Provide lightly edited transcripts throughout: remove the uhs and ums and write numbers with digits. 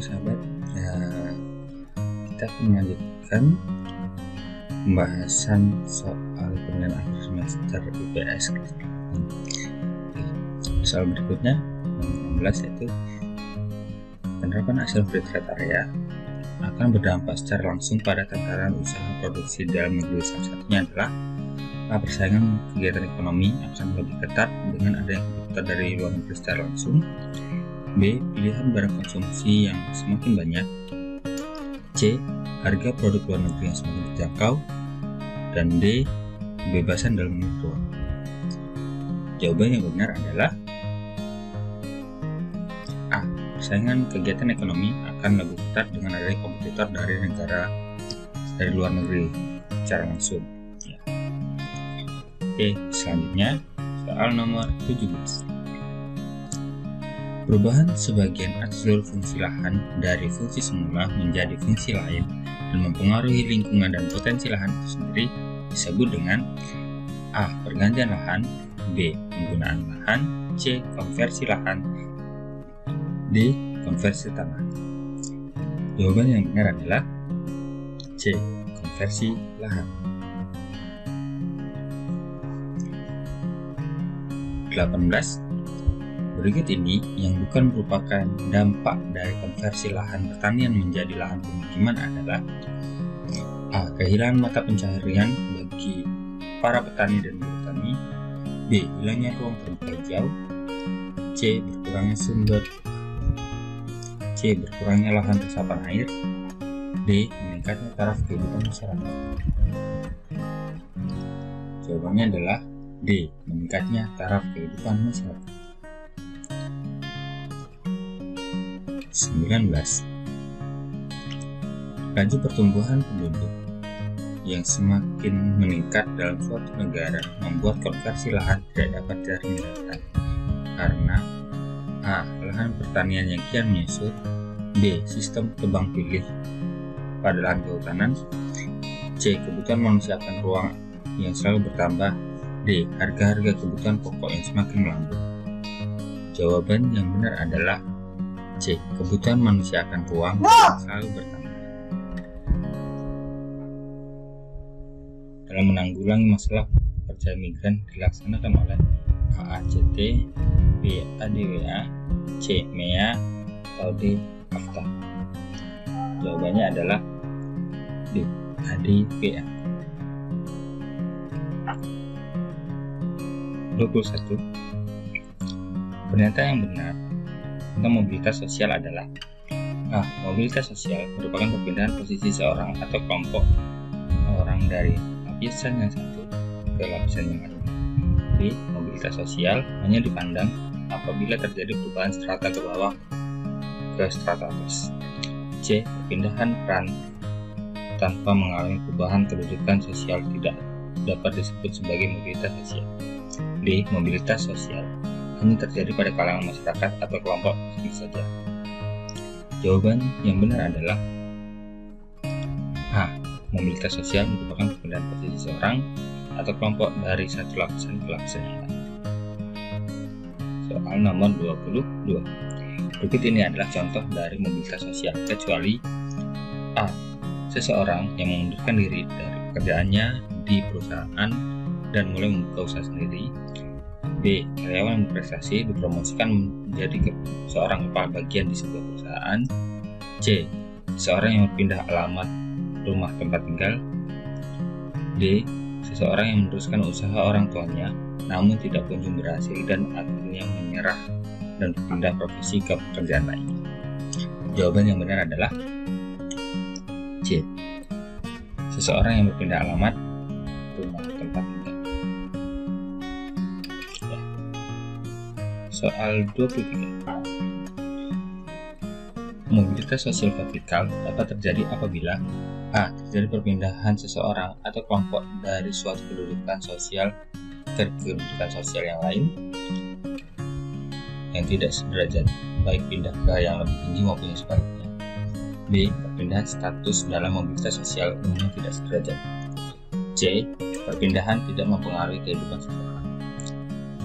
Sahabat, kita akan melanjutkan pembahasan soal penilaian akhir semester IPS kelas 8. Soal berikutnya nomor 16, yaitu penerapan hasil free trade area akan berdampak secara langsung pada tataran usaha produksi dalam negeri. Salah satunya adalah persaingan kegiatan ekonomi akan lebih ketat dengan adanya kebutuhan dari luar negeri secara langsung. B. Pilihan barang konsumsi yang semakin banyak. C. Harga produk luar negeri yang semakin terjangkau. Dan D. Kebebasan dalam memilih. Jawaban yang benar adalah A. Persaingan kegiatan ekonomi akan lebih ketat dengan adanya kompetitor dari luar negeri secara langsung. Oke, selanjutnya soal nomor 17. Perubahan sebagian atau seluruh fungsi lahan dari fungsi semula menjadi fungsi lain dan mempengaruhi lingkungan dan potensi lahan itu sendiri disebut dengan A. Pergantian lahan, B. Penggunaan lahan, C. Konversi lahan, D. Konversi tanah. Jawaban yang benar adalah C. Konversi lahan. 18. Berikut ini yang bukan merupakan dampak dari konversi lahan pertanian menjadi lahan pemukiman adalah A. Kehilangan mata pencaharian bagi para petani dan buruh tani, B. Hilangnya ruang terbuka hijau, C. Berkurangnya lahan resapan air, D. Meningkatnya taraf kehidupan masyarakat. Jawabannya adalah D. Meningkatnya taraf kehidupan masyarakat. 19. Laju pertumbuhan penduduk yang semakin meningkat dalam suatu negara membuat konversi lahan tidak dapat terhindarkan karena A. Lahan pertanian yang kian menyusut, B. Sistem tebang pilih pada lahan kehutanan, C. Kebutuhan manusia akan ruang yang selalu bertambah, D. Harga-harga kebutuhan pokok yang semakin melambung. Jawaban yang benar adalah C. Kebutuhan manusia akan ruang yang selalu bertambah. Dalam menanggulangi masalah pekerja migran dilaksanakan oleh AACT, B. ADWA, C. MEA, atau D. AFTA. Jawabannya adalah D. ADWA. 21. Pernyataan yang benar tentang mobilitas sosial adalah A. Mobilitas sosial merupakan perpindahan posisi seorang atau kelompok orang dari lapisan yang satu ke lapisan yang lain. B. Mobilitas sosial hanya dipandang apabila terjadi perubahan strata ke bawah ke strata atas. C. Perpindahan peran tanpa mengalami perubahan kedudukan sosial tidak dapat disebut sebagai mobilitas sosial. D. Mobilitas sosial hanya terjadi pada kalangan masyarakat atau kelompok tertentu saja. Jawaban yang benar adalah A. Mobilitas sosial merupakan perpindahan posisi seorang atau kelompok dari satu lapisan ke lapisan yang lain. Soal nomor 22. Berikut ini adalah contoh dari mobilitas sosial kecuali A. Seseorang yang mengundurkan diri dari pekerjaannya di perusahaan dan mulai membuka usaha sendiri, B. Karyawan yang berprestasi dipromosikan menjadi seorang kepala bagian di sebuah perusahaan, C. Seseorang yang berpindah alamat rumah tempat tinggal, D. Seseorang yang meneruskan usaha orang tuanya namun tidak kunjung berhasil dan akhirnya menyerah dan berpindah profesi ke pekerjaan lain. Jawaban yang benar adalah C. Seseorang yang berpindah alamat rumah tempat tinggal. Soal 23. Mobilitas sosial vertikal dapat terjadi apabila A. Terjadi perpindahan seseorang atau kelompok dari suatu kedudukan sosial ke kedudukan sosial yang lain yang tidak sederajat, baik pindah ke yang lebih tinggi maupun yang sebaliknya. B. B. Perpindahan status dalam mobilitas sosial umumnya tidak sederajat. C. Perpindahan tidak mempengaruhi kehidupan seseorang.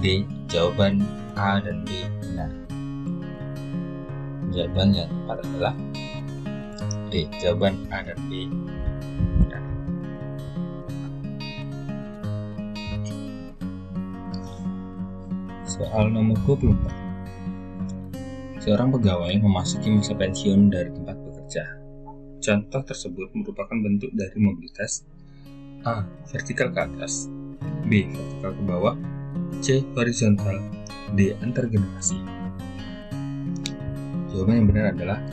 D. Jawaban A dan B benar. Jawaban yang tepat adalah D. Jawaban A dan B benar. Soal nomor 24. Seorang pegawai memasuki masa pensiun dari tempat bekerja. Contoh tersebut merupakan bentuk dari mobilitas: A. Vertikal ke atas, B. Vertikal ke bawah, C. Horizontal, D. Antar generasi. Jawaban yang benar adalah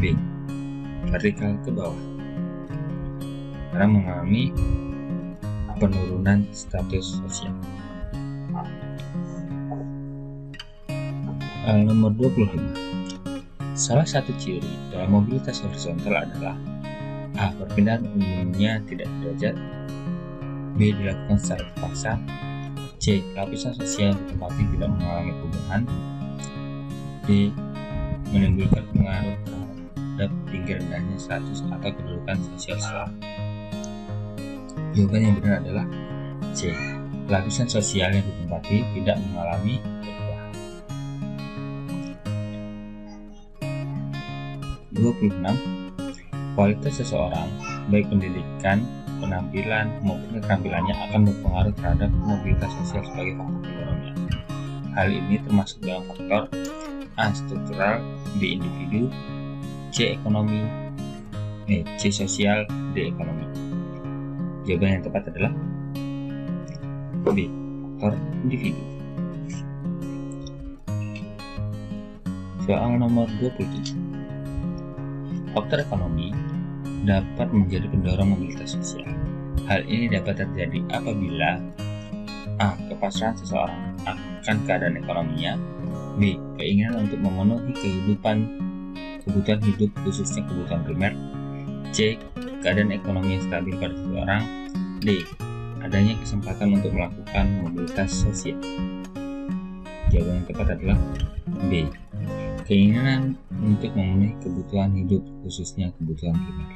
B. Vertikal ke bawah, karena mengalami penurunan status sosial. Nomor 25. Salah satu ciri dalam mobilitas horizontal adalah A. Perpindahan umumnya tidak derajat, B. Dilakukan secara terpaksa, C. Lapisan sosial ditempati tidak mengalami perubahan, D. Menimbulkan pengaruh terhadap tinggi rendahnya status atau kedudukan sosial seseorang. Jawaban yang benar adalah C. Lapisan sosial yang ditempati tidak mengalami perubahan. 26. Kualitas seseorang, baik pendidikan, penampilan, maupun keterampilannya akan berpengaruh terhadap mobilitas sosial sebagai faktor pendorongnya. Hal ini termasuk dalam faktor A. Struktural, B. Individu, C. Ekonomi, C. Sosial, D. Ekonomi. Jawaban yang tepat adalah B. Faktor individu. Soal nomor 27. Faktor ekonomi dapat menjadi pendorong mobilitas sosial. Hal ini dapat terjadi apabila A. Kepasrahan seseorang akan keadaan ekonominya, B. Keinginan untuk memenuhi kebutuhan hidup khususnya kebutuhan primer, C. Keadaan ekonomi yang stabil pada seseorang, D. Adanya kesempatan untuk melakukan mobilitas sosial. Jawaban yang tepat adalah B. Keinginan untuk memenuhi kebutuhan hidup khususnya kebutuhan primer.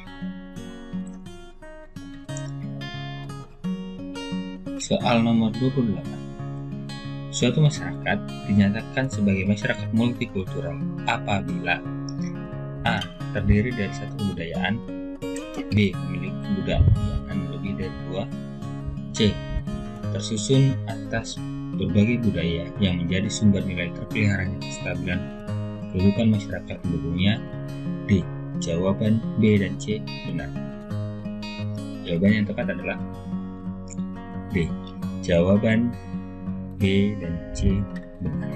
Soal nomor 28. Suatu masyarakat dinyatakan sebagai masyarakat multikultural apabila A. Terdiri dari satu kebudayaan, B. Memiliki kebudayaan lebih dari dua, C. Tersusun atas berbagai budaya yang menjadi sumber nilai terpeliharanya kestabilan kehidupan masyarakat penduduknya, D. Jawaban B dan C benar. Jawaban yang tepat adalah D. Jawaban B dan C benar.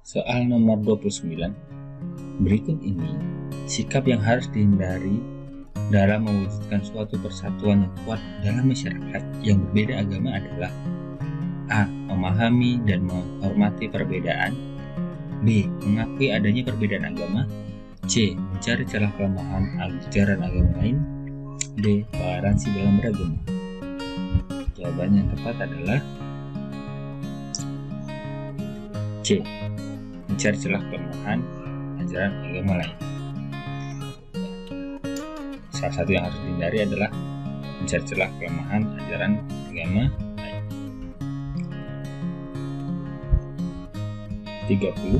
Soal nomor 29. Berikut ini sikap yang harus dihindari dalam mewujudkan suatu persatuan yang kuat dalam masyarakat yang berbeda agama adalah A. Memahami dan menghormati perbedaan, B. Mengakui adanya perbedaan agama, C. Mencari celah kelemahan ajaran agama lain, D. Toleransi dalam beragama. Jawaban yang tepat adalah C. Mencari celah kelemahan ajaran agama lain. Salah satu yang harus dihindari adalah mencari celah kelemahan ajaran agama lain. 30.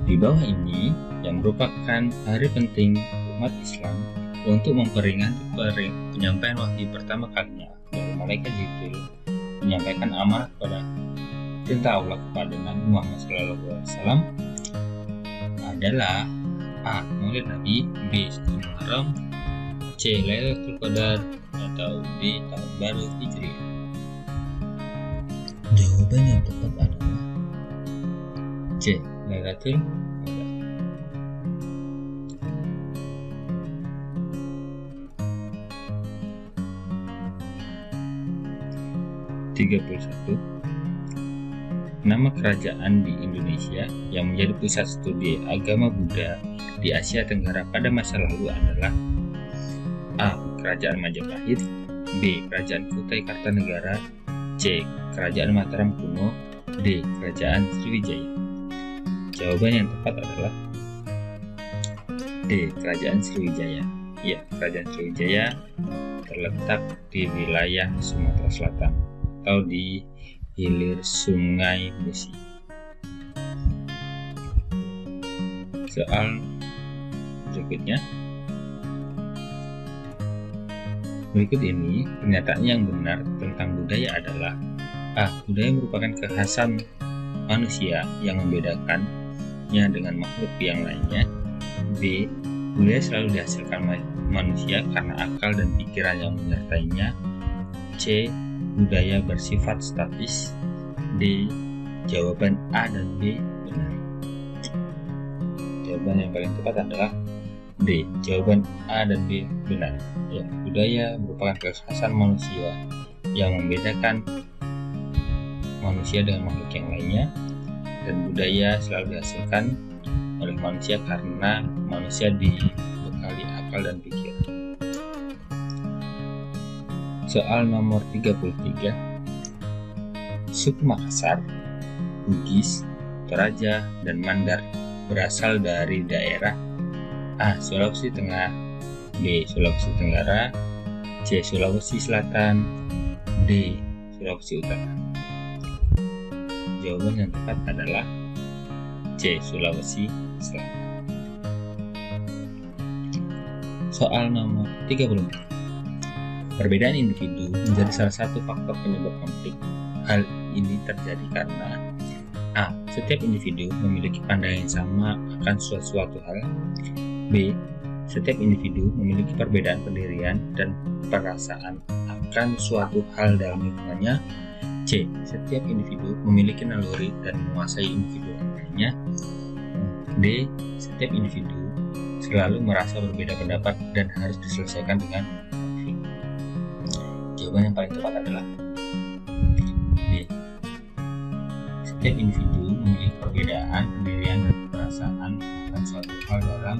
Di bawah ini yang merupakan hari penting umat Islam untuk memperingati penyampaian wahyu pertama kalinya dari malaikat Jibril menyampaikan amanah kepada perintah Allah kepada Nabi Muhammad SAW adalah A. Maulid Nabi, B. 1 Muharram, C. Lailatul Qadar, atau D. Tahun Baru Hijriah. Jawaban yang tepat adalah C. Lailatul Qadar. Nama kerajaan di Indonesia yang menjadi pusat studi agama Buddha di Asia Tenggara pada masa lalu adalah A. Kerajaan Majapahit, B. Kerajaan Kutai Kartanegara, C. Kerajaan Mataram kuno, D. Kerajaan Sriwijaya. Jawaban yang tepat adalah D. Kerajaan Sriwijaya. Ya, Kerajaan Sriwijaya terletak di wilayah Sumatera Selatan atau di hilir Sungai Musi. Soal berikutnya. Berikut ini pernyataan yang benar tentang budaya adalah A. Budaya merupakan kekhasan manusia yang membedakannya dengan makhluk yang lainnya. B. Budaya selalu dihasilkan manusia karena akal dan pikiran yang menyertainya. C. Budaya bersifat statis. D. Jawaban A dan B benar. Jawaban yang paling tepat adalah D. Jawaban A dan B benar. Ya, budaya merupakan kekhasan manusia yang membedakan manusia dengan makhluk yang lainnya, dan budaya selalu dihasilkan oleh manusia karena manusia dibekali akal dan pikiran. Soal nomor 33. Suku Makassar, Bugis, Toraja, dan Mandar berasal dari daerah A. Sulawesi Tengah, B. Sulawesi Tenggara, C. Sulawesi Selatan, D. Sulawesi Utara. Jawaban yang tepat adalah C. Sulawesi Selatan. Soal nomor 34. Perbedaan individu menjadi salah satu faktor penyebab konflik. Hal ini terjadi karena A. Setiap individu memiliki pandangan yang sama akan suatu hal. B. Setiap individu memiliki perbedaan pendirian dan perasaan akan suatu hal dalam lingkungannya. C. Setiap individu memiliki naluri dan menguasai individu lainnya. D. Setiap individu selalu merasa berbeda pendapat dan harus diselesaikan dengan konflik. Jawaban yang paling tepat adalah D. Setiap individu memiliki perbedaan pendirian dan perasaan akan suatu hal dalam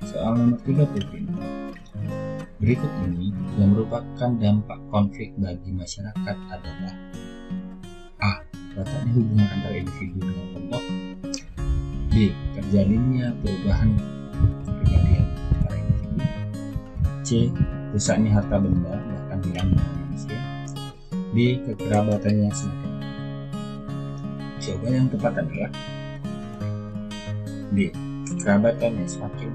Soal nomor 35. Berikut ini yang merupakan dampak konflik bagi masyarakat adalah A. Retaknya hubungan antara individu dengan kelompok. B. Terjalinnya perubahan kepribadian para individu. C. Rusaknya harta benda bahkan hilangnya manusia. D. Kekerabatannya semakin. Jawaban yang tepat adalah D. Kekerabatannya semakin.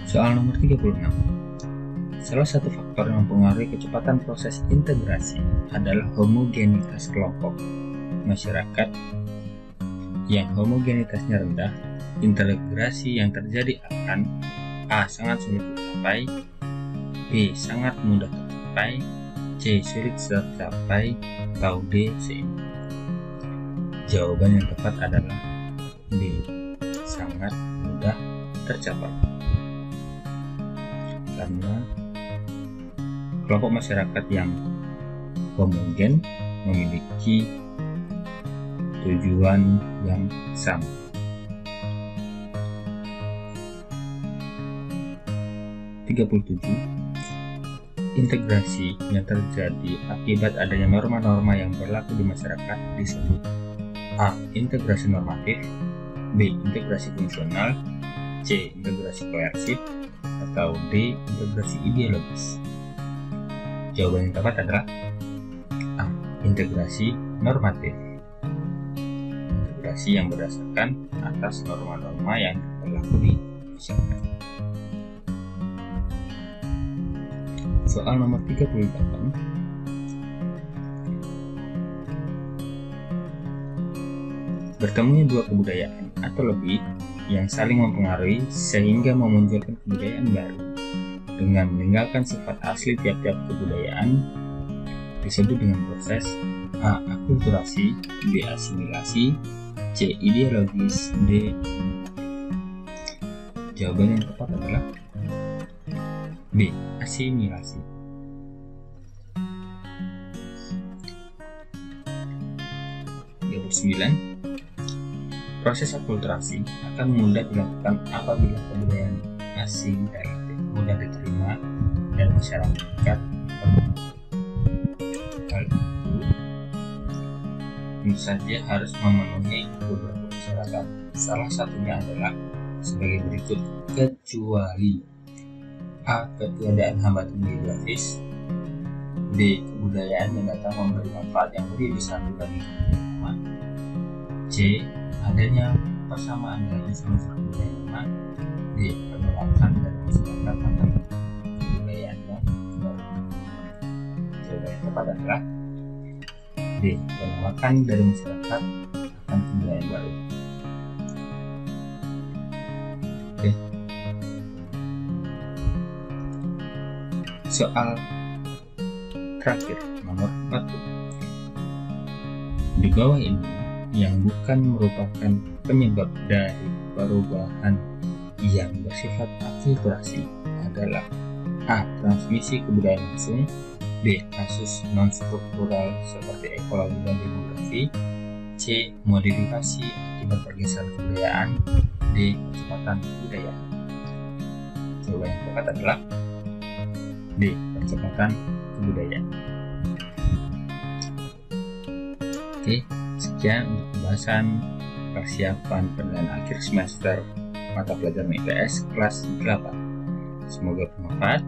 Soal nomor 36. Salah satu faktor yang mempengaruhi kecepatan proses integrasi adalah homogenitas kelompok masyarakat. Yang homogenitasnya rendah, integrasi yang terjadi akan A. Sangat sulit tercapai, B. Sangat mudah tercapai, C. Sulit tercapai, atau D. Seimbang. Jawaban yang tepat adalah D. Sangat mudah tercapai. Karena kelompok masyarakat yang homogen memiliki tujuan yang sama. Integrasi yang terjadi akibat adanya norma-norma yang berlaku di masyarakat disebut A. Integrasi normatif, B. Integrasi fungsional, C. Integrasi koersif, atau D. Integrasi ideologis. Jawaban yang tepat adalah A. Integrasi normatif. Integrasi yang berdasarkan atas norma-norma yang berlaku di masyarakat. Soal nomor 38. Bertemunya dua kebudayaan atau lebih yang saling mempengaruhi sehingga memunculkan kebudayaan baru dengan meninggalkan sifat asli tiap-tiap kebudayaan disebut dengan proses A. Akulturasi, B. Asimilasi, C. Ideologis, D. Jawaban yang tepat adalah B. Asimilasi. Yang ke-9. Proses akulturasi akan mudah dilakukan apabila kebudayaan asing relatif mudah diterima dan masyarakat. Hal itu tentu saja harus memenuhi beberapa persyaratan. Salah satunya adalah sebagai berikut: kecuali A. Ketiadaan hambatan geografis, B. Kebudayaan yang datang memberi manfaat yang lebih besar dibandingkan yang lama, C. Adanya persamaan dalam unsur-unsur kebudayaan lama, D. Penolakan dari masyarakat akan kebudayaan yang baru. Jawaban yang tepat adalah D. Penolakan dari masyarakat akan kebudayaan baru. Oke. Soal terakhir nomor 40. Di bawah ini yang bukan merupakan penyebab dari perubahan yang bersifat akulturasi adalah A. Transmisi kebudayaan langsung, B. Kasus non-struktural seperti ekologi dan demografi, C. Modifikasi akibat pergeseran kebudayaan, D. Percepatan kebudayaan. Jawaban yang tepat adalah D. Percepatan kebudayaan. Oke, sekian untuk pembahasan persiapan penilaian akhir semester mata pelajaran IPS kelas 8. Semoga bermanfaat.